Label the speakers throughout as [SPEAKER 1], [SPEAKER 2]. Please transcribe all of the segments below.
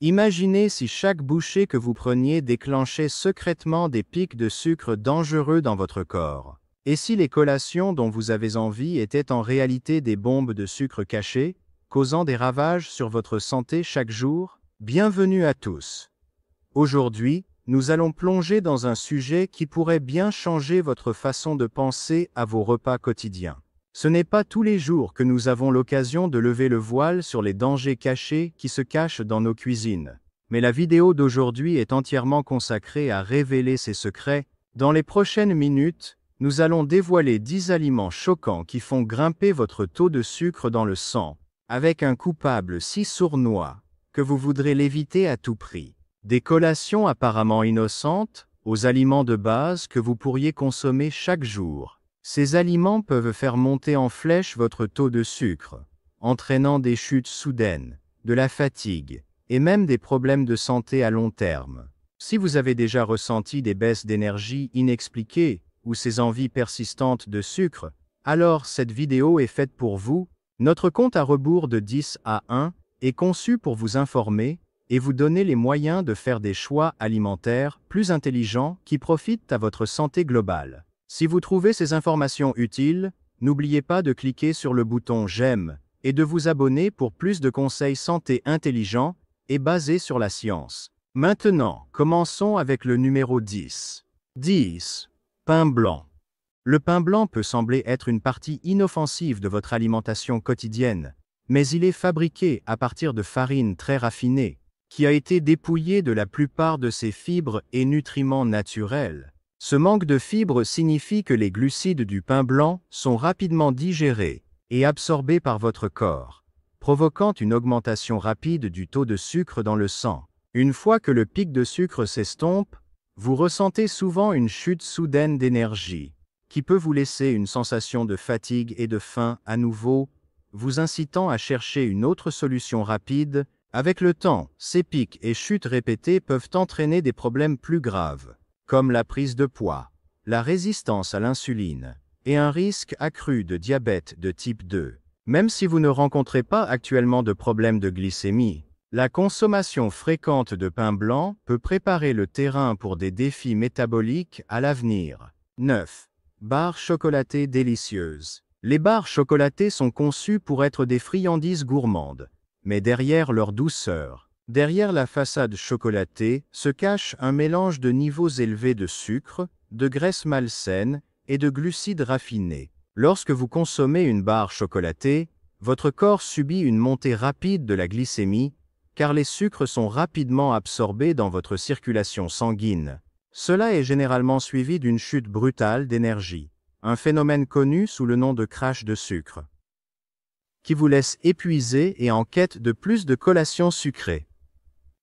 [SPEAKER 1] Imaginez si chaque bouchée que vous preniez déclenchait secrètement des pics de sucre dangereux dans votre corps. Et si les collations dont vous avez envie étaient en réalité des bombes de sucre cachées, causant des ravages sur votre santé chaque jour? Bienvenue à tous. Aujourd'hui, nous allons plonger dans un sujet qui pourrait bien changer votre façon de penser à vos repas quotidiens. Ce n'est pas tous les jours que nous avons l'occasion de lever le voile sur les dangers cachés qui se cachent dans nos cuisines. Mais la vidéo d'aujourd'hui est entièrement consacrée à révéler ces secrets. Dans les prochaines minutes, nous allons dévoiler 10 aliments choquants qui font grimper votre taux de sucre dans le sang, avec un coupable si sournois que vous voudrez l'éviter à tout prix. Des collations apparemment innocentes, aux aliments de base que vous pourriez consommer chaque jour. Ces aliments peuvent faire monter en flèche votre taux de sucre, entraînant des chutes soudaines, de la fatigue, et même des problèmes de santé à long terme. Si vous avez déjà ressenti des baisses d'énergie inexpliquées ou ces envies persistantes de sucre, alors cette vidéo est faite pour vous. Notre compte à rebours de 10 à 1 est conçu pour vous informer et vous donner les moyens de faire des choix alimentaires plus intelligents qui profitent à votre santé globale. Si vous trouvez ces informations utiles, n'oubliez pas de cliquer sur le bouton j'aime et de vous abonner pour plus de conseils santé intelligents et basés sur la science. Maintenant, commençons avec le numéro 10. 10. Pain blanc. Le pain blanc peut sembler être une partie inoffensive de votre alimentation quotidienne, mais il est fabriqué à partir de farine très raffinée, qui a été dépouillée de la plupart de ses fibres et nutriments naturels. Ce manque de fibres signifie que les glucides du pain blanc sont rapidement digérés et absorbés par votre corps, provoquant une augmentation rapide du taux de sucre dans le sang. Une fois que le pic de sucre s'estompe, vous ressentez souvent une chute soudaine d'énergie, qui peut vous laisser une sensation de fatigue et de faim à nouveau, vous incitant à chercher une autre solution rapide. Avec le temps, ces pics et chutes répétées peuvent entraîner des problèmes plus graves, comme la prise de poids, la résistance à l'insuline, et un risque accru de diabète de type 2. Même si vous ne rencontrez pas actuellement de problème de glycémie, la consommation fréquente de pain blanc peut préparer le terrain pour des défis métaboliques à l'avenir. 9. Barres chocolatées délicieuses. Les barres chocolatées sont conçues pour être des friandises gourmandes, mais derrière leur douceur, derrière la façade chocolatée, se cache un mélange de niveaux élevés de sucre, de graisse malsaine et de glucides raffinés. Lorsque vous consommez une barre chocolatée, votre corps subit une montée rapide de la glycémie, car les sucres sont rapidement absorbés dans votre circulation sanguine. Cela est généralement suivi d'une chute brutale d'énergie, un phénomène connu sous le nom de crash de sucre, qui vous laisse épuisé et en quête de plus de collations sucrées.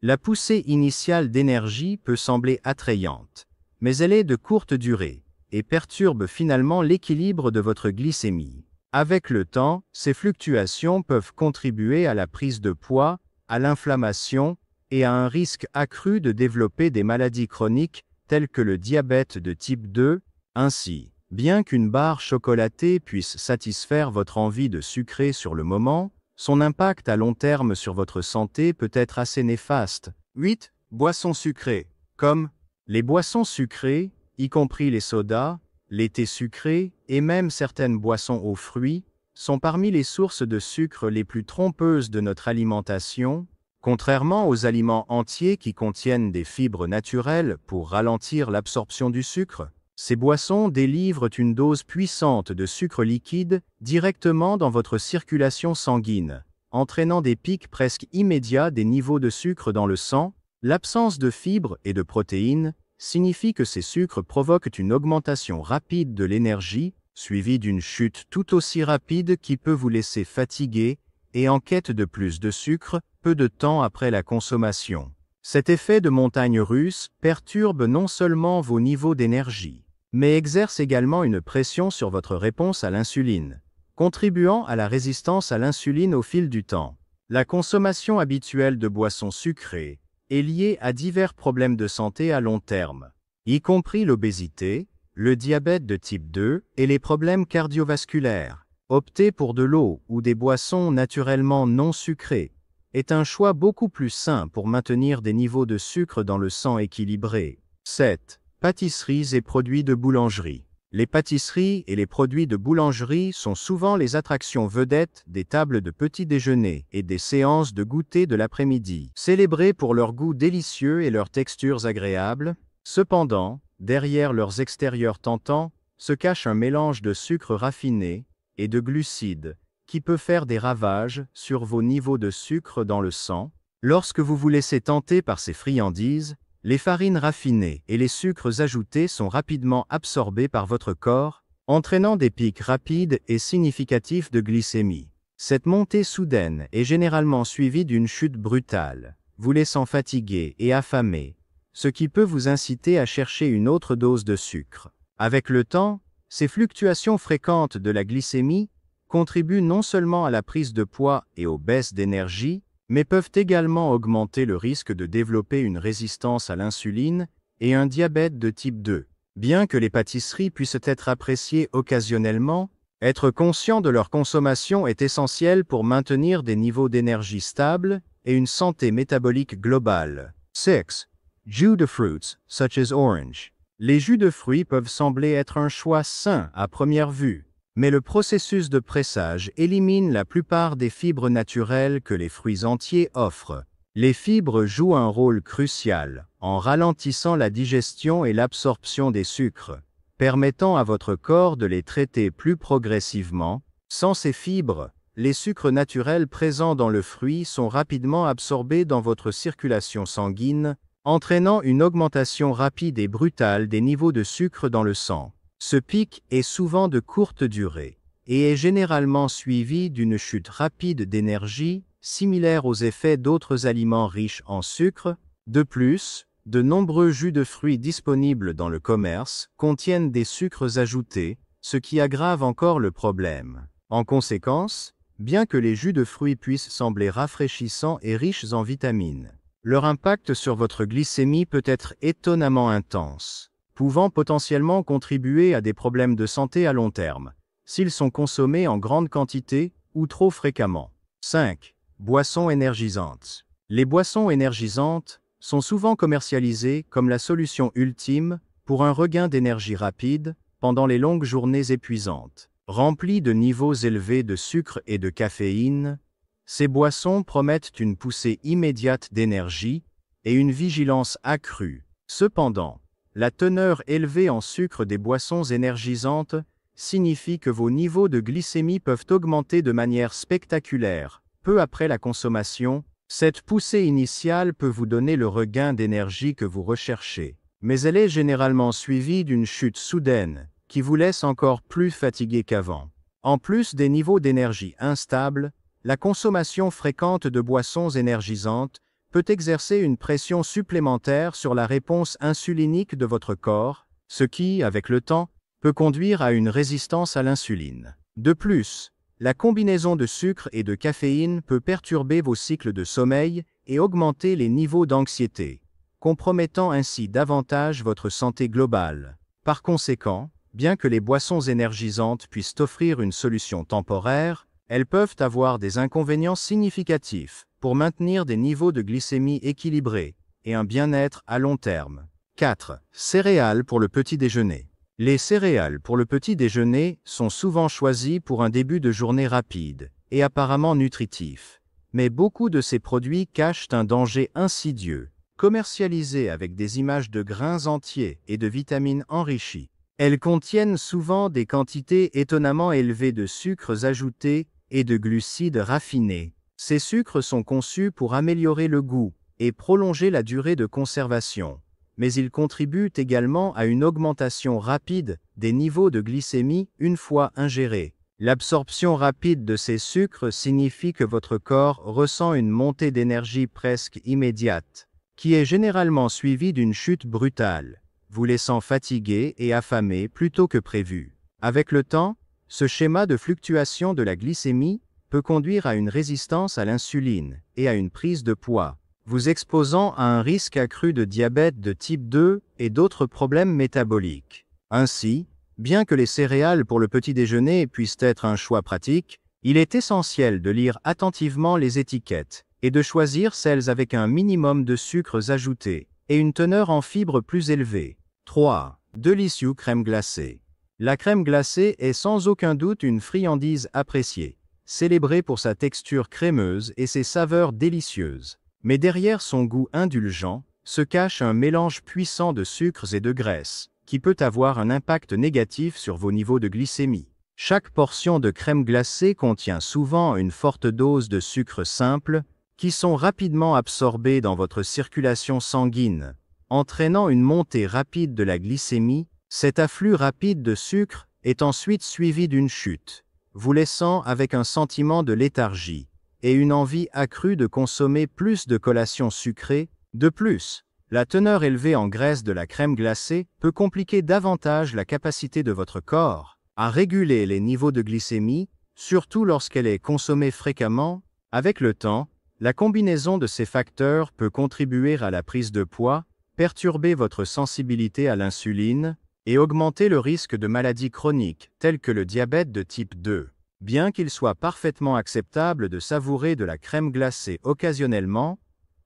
[SPEAKER 1] La poussée initiale d'énergie peut sembler attrayante, mais elle est de courte durée et perturbe finalement l'équilibre de votre glycémie. Avec le temps, ces fluctuations peuvent contribuer à la prise de poids, à l'inflammation et à un risque accru de développer des maladies chroniques telles que le diabète de type 2. Ainsi, bien qu'une barre chocolatée puisse satisfaire votre envie de sucrer sur le moment, son impact à long terme sur votre santé peut être assez néfaste. 8. Boissons sucrées. Comme les boissons sucrées, y compris les sodas, les thés sucrés et même certaines boissons aux fruits, sont parmi les sources de sucre les plus trompeuses de notre alimentation. Contrairement aux aliments entiers qui contiennent des fibres naturelles pour ralentir l'absorption du sucre, ces boissons délivrent une dose puissante de sucre liquide directement dans votre circulation sanguine, entraînant des pics presque immédiats des niveaux de sucre dans le sang. L'absence de fibres et de protéines signifie que ces sucres provoquent une augmentation rapide de l'énergie, suivie d'une chute tout aussi rapide qui peut vous laisser fatigué et en quête de plus de sucre peu de temps après la consommation. Cet effet de montagne russe perturbe non seulement vos niveaux d'énergie, mais exerce également une pression sur votre réponse à l'insuline, contribuant à la résistance à l'insuline au fil du temps. La consommation habituelle de boissons sucrées est liée à divers problèmes de santé à long terme, y compris l'obésité, le diabète de type 2 et les problèmes cardiovasculaires. Optez pour de l'eau ou des boissons naturellement non sucrées, est un choix beaucoup plus sain pour maintenir des niveaux de sucre dans le sang équilibrés. 7. Pâtisseries et produits de boulangerie. Les pâtisseries et les produits de boulangerie sont souvent les attractions vedettes des tables de petit déjeuner et des séances de goûter de l'après-midi. Célébrées pour leur goût délicieux et leurs textures agréables, cependant, derrière leurs extérieurs tentants, se cache un mélange de sucre raffiné et de glucides, qui peut faire des ravages sur vos niveaux de sucre dans le sang. Lorsque vous vous laissez tenter par ces friandises, les farines raffinées et les sucres ajoutés sont rapidement absorbés par votre corps, entraînant des pics rapides et significatifs de glycémie. Cette montée soudaine est généralement suivie d'une chute brutale, vous laissant fatigué et affamé, ce qui peut vous inciter à chercher une autre dose de sucre. Avec le temps, ces fluctuations fréquentes de la glycémie contribuent non seulement à la prise de poids et aux baisses d'énergie, mais peuvent également augmenter le risque de développer une résistance à l'insuline et un diabète de type 2. Bien que les pâtisseries puissent être appréciées occasionnellement, être conscient de leur consommation est essentiel pour maintenir des niveaux d'énergie stables et une santé métabolique globale. 6. Jus de fruits, such as orange. Les jus de fruits peuvent sembler être un choix sain à première vue, mais le processus de pressage élimine la plupart des fibres naturelles que les fruits entiers offrent. Les fibres jouent un rôle crucial en ralentissant la digestion et l'absorption des sucres, permettant à votre corps de les traiter plus progressivement. Sans ces fibres, les sucres naturels présents dans le fruit sont rapidement absorbés dans votre circulation sanguine, entraînant une augmentation rapide et brutale des niveaux de sucre dans le sang. Ce pic est souvent de courte durée et est généralement suivi d'une chute rapide d'énergie, similaire aux effets d'autres aliments riches en sucre. De plus, de nombreux jus de fruits disponibles dans le commerce contiennent des sucres ajoutés, ce qui aggrave encore le problème. En conséquence, bien que les jus de fruits puissent sembler rafraîchissants et riches en vitamines, leur impact sur votre glycémie peut être étonnamment intense, pouvant potentiellement contribuer à des problèmes de santé à long terme, s'ils sont consommés en grande quantité ou trop fréquemment. 5. Boissons énergisantes. Les boissons énergisantes sont souvent commercialisées comme la solution ultime pour un regain d'énergie rapide pendant les longues journées épuisantes. Remplies de niveaux élevés de sucre et de caféine, ces boissons promettent une poussée immédiate d'énergie et une vigilance accrue. Cependant, la teneur élevée en sucre des boissons énergisantes signifie que vos niveaux de glycémie peuvent augmenter de manière spectaculaire. Peu après la consommation, cette poussée initiale peut vous donner le regain d'énergie que vous recherchez, mais elle est généralement suivie d'une chute soudaine qui vous laisse encore plus fatigué qu'avant. En plus des niveaux d'énergie instables, la consommation fréquente de boissons énergisantes peut exercer une pression supplémentaire sur la réponse insulinique de votre corps, ce qui, avec le temps, peut conduire à une résistance à l'insuline. De plus, la combinaison de sucre et de caféine peut perturber vos cycles de sommeil et augmenter les niveaux d'anxiété, compromettant ainsi davantage votre santé globale. Par conséquent, bien que les boissons énergisantes puissent offrir une solution temporaire, elles peuvent avoir des inconvénients significatifs pour maintenir des niveaux de glycémie équilibrés et un bien-être à long terme. 4. Céréales pour le petit déjeuner. Les céréales pour le petit déjeuner sont souvent choisies pour un début de journée rapide et apparemment nutritif. Mais beaucoup de ces produits cachent un danger insidieux, commercialisés avec des images de grains entiers et de vitamines enrichies. Elles contiennent souvent des quantités étonnamment élevées de sucres ajoutés et de glucides raffinés. Ces sucres sont conçus pour améliorer le goût et prolonger la durée de conservation, mais ils contribuent également à une augmentation rapide des niveaux de glycémie une fois ingérés. L'absorption rapide de ces sucres signifie que votre corps ressent une montée d'énergie presque immédiate, qui est généralement suivie d'une chute brutale, vous laissant fatigué et affamé plus tôt que prévu. Avec le temps, ce schéma de fluctuation de la glycémie peut conduire à une résistance à l'insuline et à une prise de poids, vous exposant à un risque accru de diabète de type 2 et d'autres problèmes métaboliques. Ainsi, bien que les céréales pour le petit déjeuner puissent être un choix pratique, il est essentiel de lire attentivement les étiquettes et de choisir celles avec un minimum de sucres ajoutés et une teneur en fibres plus élevée. 3. Delicious crème glacée. La crème glacée est sans aucun doute une friandise appréciée, célébrée pour sa texture crémeuse et ses saveurs délicieuses. Mais derrière son goût indulgent, se cache un mélange puissant de sucres et de graisses, qui peut avoir un impact négatif sur vos niveaux de glycémie. Chaque portion de crème glacée contient souvent une forte dose de sucres simples, qui sont rapidement absorbés dans votre circulation sanguine, entraînant une montée rapide de la glycémie. Cet afflux rapide de sucre est ensuite suivi d'une chute, vous laissant avec un sentiment de léthargie et une envie accrue de consommer plus de collations sucrées. De plus, la teneur élevée en graisse de la crème glacée peut compliquer davantage la capacité de votre corps à réguler les niveaux de glycémie, surtout lorsqu'elle est consommée fréquemment. Avec le temps, la combinaison de ces facteurs peut contribuer à la prise de poids, perturber votre sensibilité à l'insuline et augmenter le risque de maladies chroniques telles que le diabète de type 2. Bien qu'il soit parfaitement acceptable de savourer de la crème glacée occasionnellement,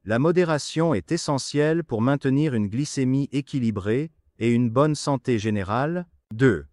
[SPEAKER 1] la modération est essentielle pour maintenir une glycémie équilibrée et une bonne santé générale. 2.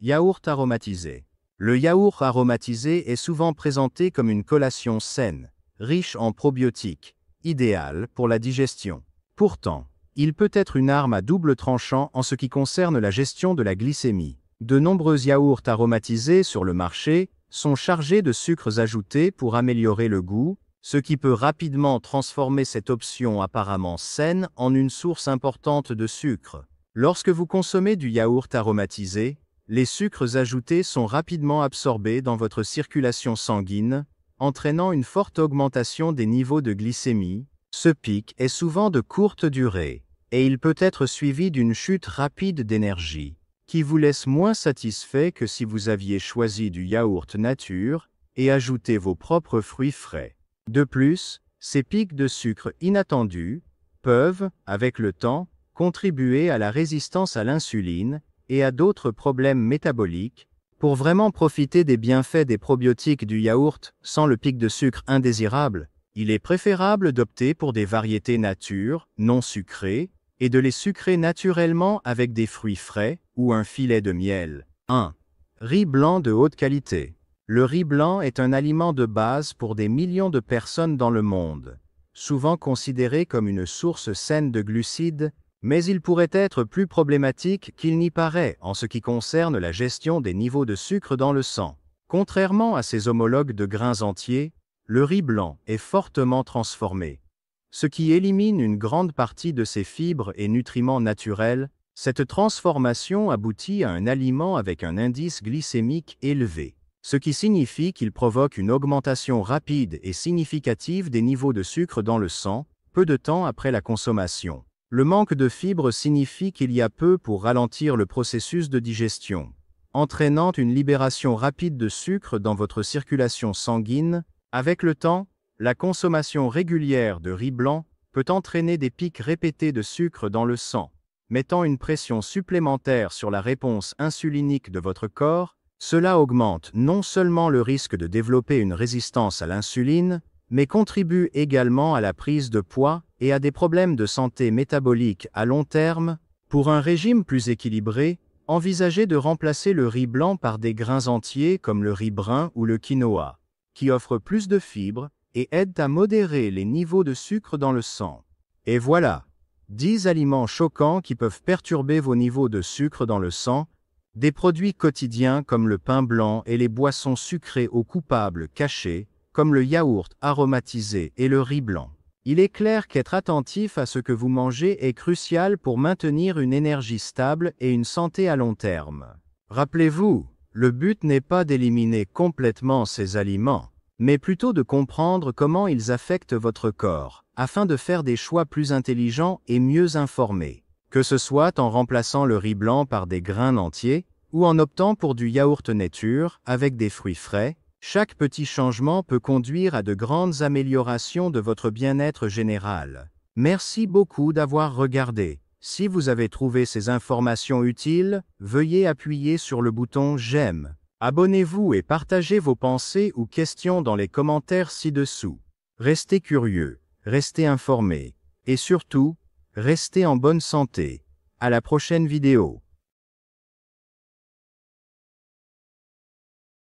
[SPEAKER 1] Yaourt aromatisé. Le yaourt aromatisé est souvent présenté comme une collation saine, riche en probiotiques, idéale pour la digestion. Pourtant, il peut être une arme à double tranchant en ce qui concerne la gestion de la glycémie. De nombreux yaourts aromatisés sur le marché sont chargés de sucres ajoutés pour améliorer le goût, ce qui peut rapidement transformer cette option apparemment saine en une source importante de sucre. Lorsque vous consommez du yaourt aromatisé, les sucres ajoutés sont rapidement absorbés dans votre circulation sanguine, entraînant une forte augmentation des niveaux de glycémie. Ce pic est souvent de courte durée, et il peut être suivi d'une chute rapide d'énergie, qui vous laisse moins satisfait que si vous aviez choisi du yaourt nature et ajouté vos propres fruits frais. De plus, ces pics de sucre inattendus peuvent, avec le temps, contribuer à la résistance à l'insuline et à d'autres problèmes métaboliques. Pour vraiment profiter des bienfaits des probiotiques du yaourt sans le pic de sucre indésirable, il est préférable d'opter pour des variétés nature, non sucrées, et de les sucrer naturellement avec des fruits frais ou un filet de miel. 1. Riz blanc de haute qualité. Le riz blanc est un aliment de base pour des millions de personnes dans le monde, souvent considéré comme une source saine de glucides, mais il pourrait être plus problématique qu'il n'y paraît en ce qui concerne la gestion des niveaux de sucre dans le sang. Contrairement à ses homologues de grains entiers, le riz blanc est fortement transformé, ce qui élimine une grande partie de ses fibres et nutriments naturels. Cette transformation aboutit à un aliment avec un indice glycémique élevé, ce qui signifie qu'il provoque une augmentation rapide et significative des niveaux de sucre dans le sang, peu de temps après la consommation. Le manque de fibres signifie qu'il y a peu pour ralentir le processus de digestion, entraînant une libération rapide de sucre dans votre circulation sanguine. Avec le temps, la consommation régulière de riz blanc peut entraîner des pics répétés de sucre dans le sang, mettant une pression supplémentaire sur la réponse insulinique de votre corps. Cela augmente non seulement le risque de développer une résistance à l'insuline, mais contribue également à la prise de poids et à des problèmes de santé métabolique à long terme. Pour un régime plus équilibré, envisagez de remplacer le riz blanc par des grains entiers comme le riz brun ou le quinoa, qui offrent plus de fibres et aident à modérer les niveaux de sucre dans le sang. Et voilà, 10 aliments choquants qui peuvent perturber vos niveaux de sucre dans le sang. Des produits quotidiens comme le pain blanc et les boissons sucrées aux coupables cachés, comme le yaourt aromatisé et le riz blanc. Il est clair qu'être attentif à ce que vous mangez est crucial pour maintenir une énergie stable et une santé à long terme. Rappelez-vous, le but n'est pas d'éliminer complètement ces aliments, mais plutôt de comprendre comment ils affectent votre corps, afin de faire des choix plus intelligents et mieux informés. Que ce soit en remplaçant le riz blanc par des grains entiers, ou en optant pour du yaourt nature avec des fruits frais, chaque petit changement peut conduire à de grandes améliorations de votre bien-être général. Merci beaucoup d'avoir regardé. Si vous avez trouvé ces informations utiles, veuillez appuyer sur le bouton j'aime. Abonnez-vous et partagez vos pensées ou questions dans les commentaires ci-dessous. Restez curieux, restez informés, et surtout, restez en bonne santé. À la prochaine vidéo.